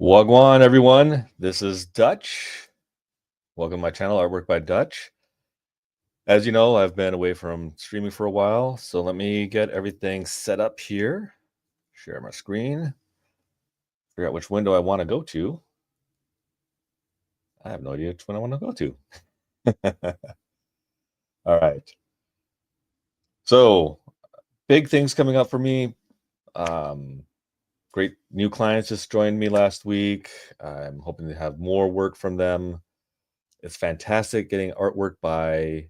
Wagwan, everyone. This is Dutch. Welcome to my channel, Artwork by Dutch. As you know, I've been away from streaming for a while, so let me get everything set up here. Share my screen. Figure out which window I want to go to. I have no idea which one I want to go to. All right. So, big things coming up for me. Great new clients just joined me last week. I'm hoping to have more work from them. It's fantastic getting artwork by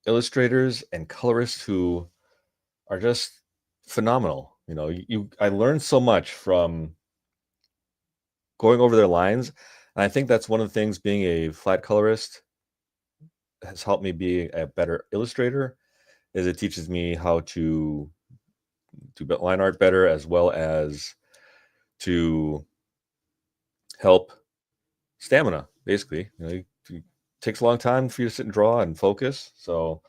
illustrators and colorists who are just phenomenal. You know, I learned so much from going over their lines, and I think that's one of the things being a flat colorist has helped me be a better illustrator, is it teaches me how to do line art better, as well as to help stamina. Basically, it takes a long time for you to sit and draw and focus. So,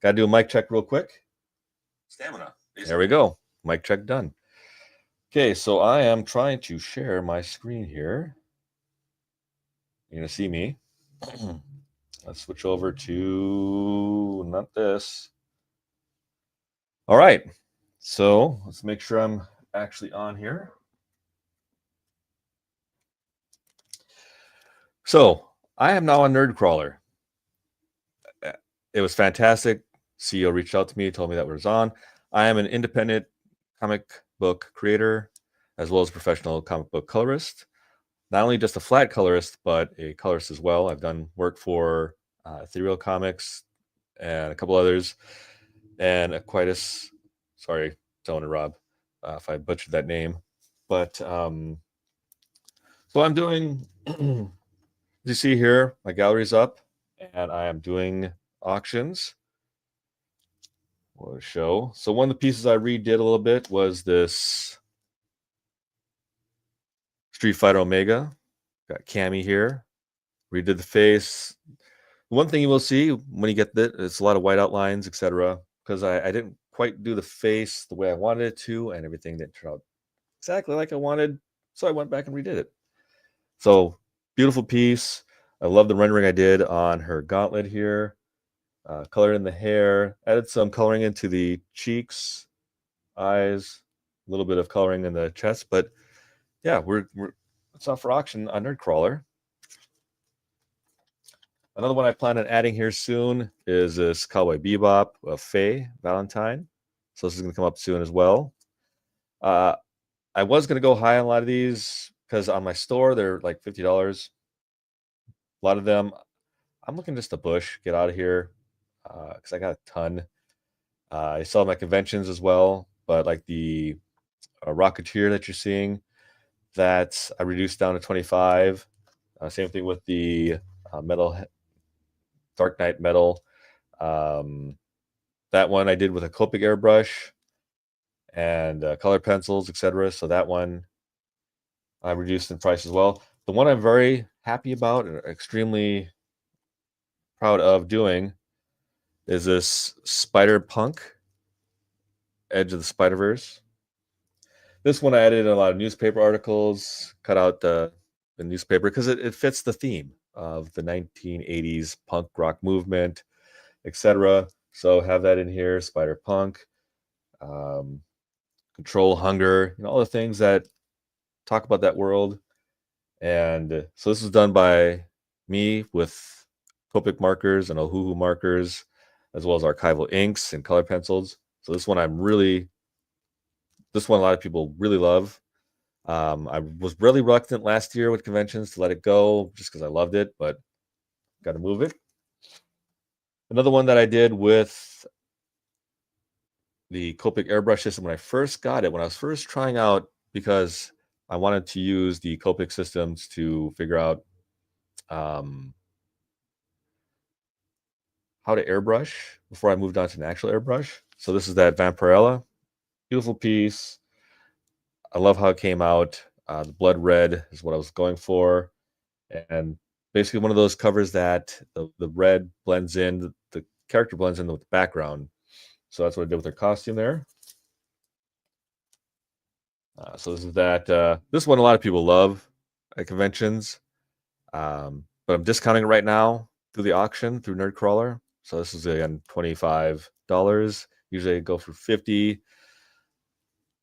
got to do a mic check real quick. Stamina. Basically. There we go. Mic check done. Okay, so I am trying to share my screen here. You're gonna see me. Let's switch over to not this. All right, so let's make sure I'm actually on here. So I am now on NerdCrawler. It was fantastic. CEO reached out to me, told me that was on. I am an independent comic book creator, as well as a professional comic book colorist. Not only just a flat colorist, but a colorist as well. I've done work for Ethereal Comics and a couple others, and Aquitus. Sorry, Tone and Rob, if I butchered that name. But so I'm doing, as you see here, my gallery's up, and I am doing auctions. What a show. So one of the pieces I redid a little bit was this Street Fighter Omega. Got Cammy here. Redid the face. One thing you will see when you get this, it's a lot of white outlines, etc. Because I didn't quite do the face the way I wanted it to, and everything didn't turn out exactly like I wanted. So I went back and redid it. So beautiful piece. I love the rendering I did on her gauntlet here. Colored in the hair. Added some coloring into the cheeks, eyes, a little bit of coloring in the chest. But yeah, it's up for auction on NerdCrawler. Another one I plan on adding here soon is this Cowboy Bebop of Faye Valentine. So this is going to come up soon as well. I was going to go high on a lot of these because on my store, they're like $50. A lot of them, I'm looking just a bush, get out of here because I got a ton. I sell them at conventions as well, but like the Rocketeer that you're seeing, that I reduced down to 25. Same thing with the metal Dark Knight metal. That one I did with a Copic airbrush and color pencils, etc. So that one I reduced in price as well. The one I'm very happy about and extremely proud of doing is this Spider Punk Edge of the Spider-Verse. This one I added a lot of newspaper articles, cut out the newspaper because it fits the theme of the 1980s punk rock movement, etc. So have that in here, Spider Punk, Control Hunger, all the things that talk about that world. And so this was done by me with Copic markers and Ohuhu markers, as well as archival inks and color pencils. So this one a lot of people really love. I was really reluctant last year with conventions to let it go just because I loved it, but got to move it. Another one that I did with the Copic airbrush system when I first got it, when I was first trying out, because I wanted to use the Copic systems to figure out how to airbrush before I moved on to an actual airbrush. So this is that Vampirella. Beautiful piece. I love how it came out. The blood red is what I was going for. And basically one of those covers that the red blends in, the character blends in with the background. So that's what I did with her costume there. So this is that. This one a lot of people love at conventions, but I'm discounting it right now through the auction through NerdCrawler. So this is again $25. Usually I go for 50.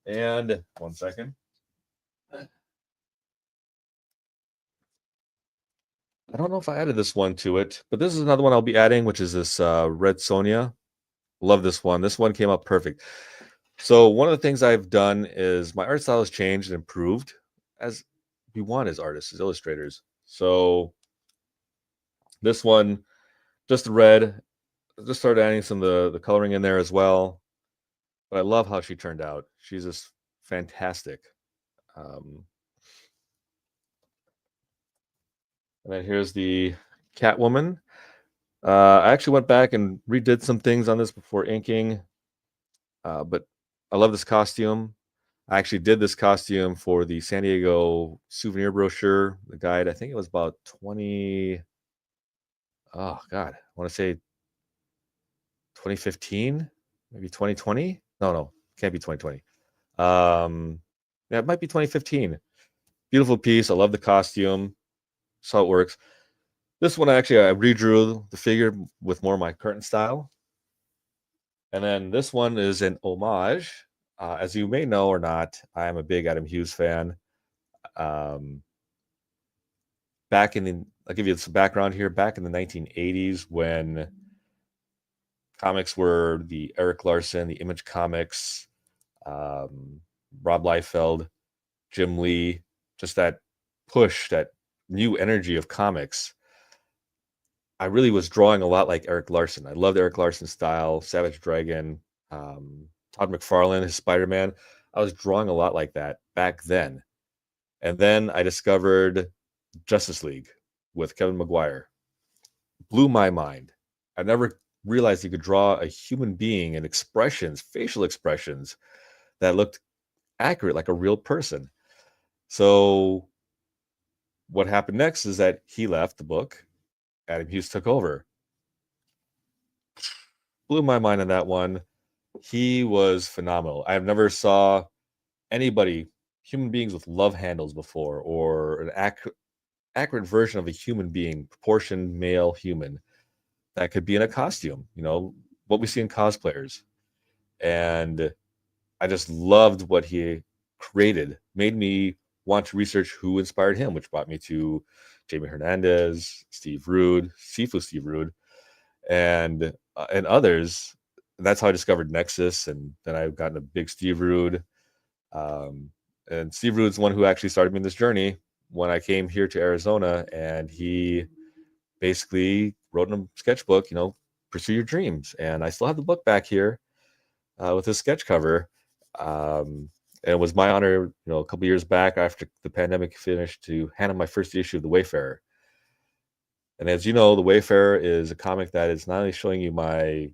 And 1 second. I don't know if I added this one to it, but this is another one I'll be adding, which is this Red Sonia. Love this one. This one came up perfect. So one of the things I've done is my art style has changed and improved as we want as artists, as illustrators. So this one, just the red, just started adding some of the coloring in there as well. But I love how she turned out. She's just fantastic. Um, and then here's the Catwoman. I actually went back and redid some things on this before inking, but I love this costume. I actually did this costume for the San Diego souvenir brochure, the guide. I think it was about 20. Oh God, I want to say 2015, maybe 2020. No, can't be 2020. Yeah, it might be 2015. Beautiful piece. I love the costume. That's how it works. This one actually I redrew the figure with more of my current style. And then this one is an homage. As you may know or not, I am a big Adam Hughes fan. Um, I'll give you some background here. Back in the 1980s, when comics were the Eric Larson, the Image Comics, Rob Liefeld, Jim Lee, just that push, that new energy of comics. I really was drawing a lot like Eric Larson. I loved Eric Larson's style, Savage Dragon, Todd McFarlane, his Spider-Man. I was drawing a lot like that back then. And then I discovered Justice League with Kevin Maguire. Blew my mind. I never realized you could draw a human being and expressions, facial expressions that looked accurate, like a real person. So what happened next is that he left the book. Adam Hughes took over. Blew my mind on that one. He was phenomenal. I've never saw anybody, human beings with love handles before, or an accurate version of a human being, proportioned male human that could be in a costume, what we see in cosplayers. And I just loved what he created, made me want to research who inspired him, which brought me to Jamie Hernandez, Steve Rude, Sifu Steve Rude, and others. That's how I discovered Nexus, and then I've gotten a big Steve Rude. And Steve Rude's the one who actually started me in this journey when I came here to Arizona, and he basically wrote in a sketchbook, pursue your dreams. And I still have the book back here with his sketch cover. And it was my honor, a couple years back after the pandemic finished, to hand him my first issue of The Wayfarer. And as you know, The Wayfarer is a comic that is not only showing you my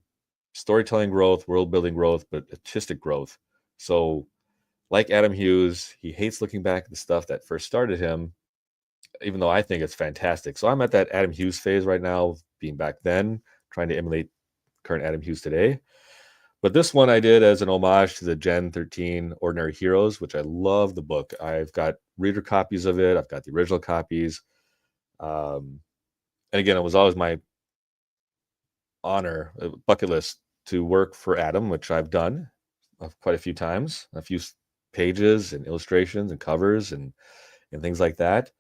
storytelling growth, world building growth, but artistic growth. So, like Adam Hughes, he hates looking back at the stuff that first started him, even though I think it's fantastic. So I'm at that Adam Hughes phase right now, being back then, trying to emulate current Adam Hughes today. But this one I did as an homage to the Gen 13 Ordinary Heroes, which I love the book. I've got reader copies of it. I've got the original copies. And again, it was always my honor, bucket list, to work for Adam, which I've done quite a few times, a few pages and illustrations and covers and things like that.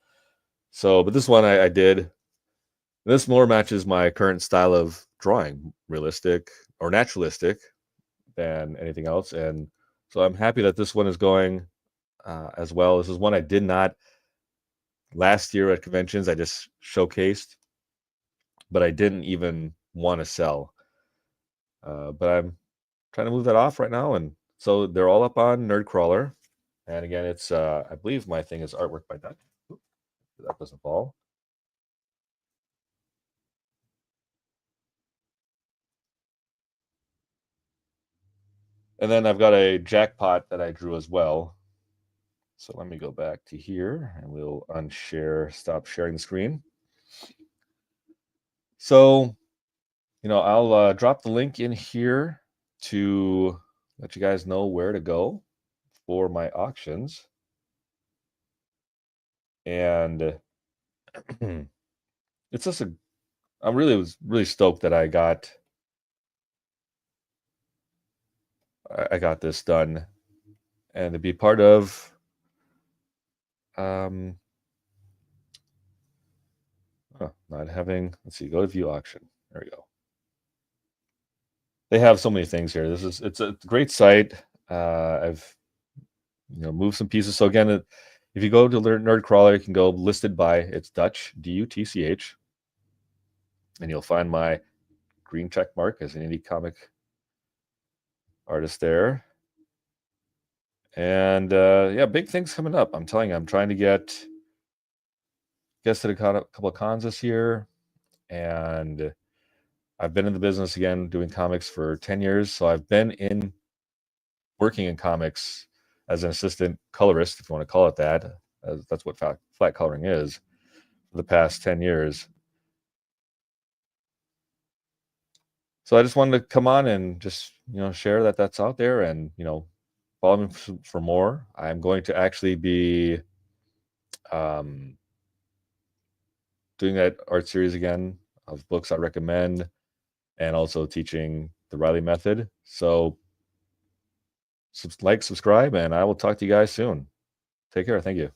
So, but this one I did. This more matches my current style of drawing, realistic or naturalistic, than anything else. And so I'm happy that this one is going as well. This is one I did not last year at conventions. I just showcased, but I didn't even want to sell. But I'm trying to move that off right now. And so they're all up on NerdCrawler. And again, it's, I believe my thing is artwork by Dutch. That doesn't fall. And then I've got a jackpot that I drew as well. So let me go back to here and we'll stop sharing the screen. So, I'll drop the link in here to let you guys know where to go for my auctions. And it's just I was really stoked that I got this done, and to be part of not having, let's see, go to view auction. There we go. They have so many things here. It's a great site. I've moved some pieces. So again, if you go to NerdCrawler, you can go listed by, it's Dutch, DUTCH, and you'll find my green check mark as an indie comic artist there. And yeah, big things coming up. I'm telling you, I'm trying to get guests at a couple of cons this year, and I've been in the business again doing comics for 10 years. So I've been working in comics as an assistant colorist, if you want to call it that. That's what flat coloring is, for the past 10 years. So I just wanted to come on and just, share that that's out there, and, follow me for more. I'm going to actually be doing that art series again of books I recommend, and also teaching the Riley method. So subscribe, and I will talk to you guys soon. Take care. Thank you.